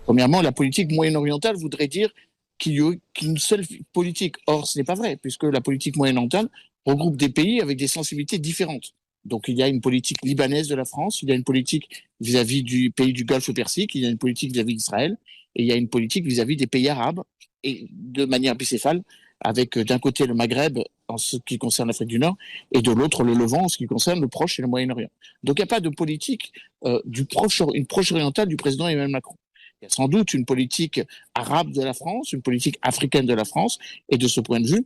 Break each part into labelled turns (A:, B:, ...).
A: Premièrement, la politique moyen-orientale voudrait dire qu'il y ait qu'une seule politique. Or, ce n'est pas vrai, puisque la politique moyen-orientale regroupe des pays avec des sensibilités différentes. Donc, il y a une politique libanaise de la France, il y a une politique vis-à-vis du pays du Golfe Persique, il y a une politique vis-à-vis d'Israël, et il y a une politique vis-à-vis des pays arabes, et de manière bicéphale, avec d'un côté le Maghreb en ce qui concerne l'Afrique du Nord, et de l'autre le Levant en ce qui concerne le Proche et le Moyen-Orient. Donc, il n'y a pas de politique une proche orientale du président Emmanuel Macron. Il y a sans doute une politique arabe de la France, une politique africaine de la France, et de ce point de vue,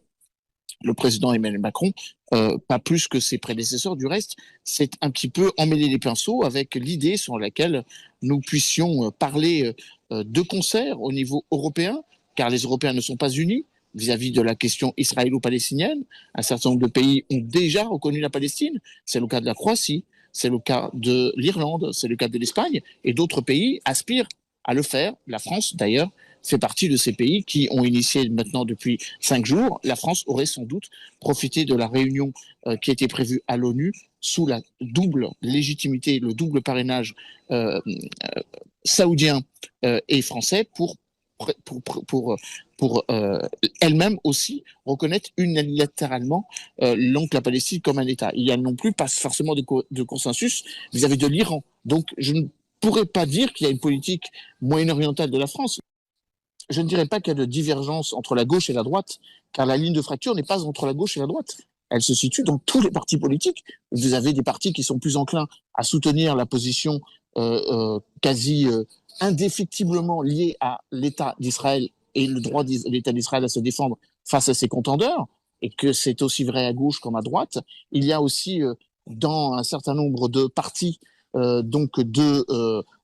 A: le président Emmanuel Macron, pas plus que ses prédécesseurs du reste, s'est un petit peu emmêlé les pinceaux avec l'idée sur laquelle nous puissions parler de concert au niveau européen, car les Européens ne sont pas unis vis-à-vis de la question israélo-palestinienne. Un certain nombre de pays ont déjà reconnu la Palestine. C'est le cas de la Croatie, c'est le cas de l'Irlande, c'est le cas de l'Espagne, et d'autres pays aspirent à le faire. La France, d'ailleurs, fait partie de ces pays qui ont initié maintenant depuis 5 jours. La France aurait sans doute profité de la réunion qui était prévue à l'ONU sous la double légitimité, le double parrainage saoudien et français pour elle-même aussi reconnaître unilatéralement donc la Palestine comme un État. Il n'y a non plus pas forcément de consensus vis-à-vis de l'Iran. Donc je ne pourrais pas dire qu'il y a une politique moyen-orientale de la France. Je ne dirais pas qu'il y a de divergence entre la gauche et la droite, car la ligne de fracture n'est pas entre la gauche et la droite. Elle se situe dans tous les partis politiques. Vous avez des partis qui sont plus enclins à soutenir la position quasi indéfectiblement liée à l'État d'Israël et le droit de l'État d'Israël à se défendre face à ses contendeurs, et que c'est aussi vrai à gauche comme à droite. Il y a aussi dans un certain nombre de partis donc de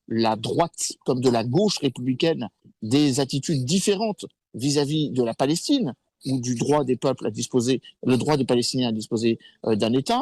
A: la droite comme de la gauche républicaine des attitudes différentes vis-à-vis de la Palestine ou du droit des peuples à disposer, le droit des Palestiniens à disposer d'un État.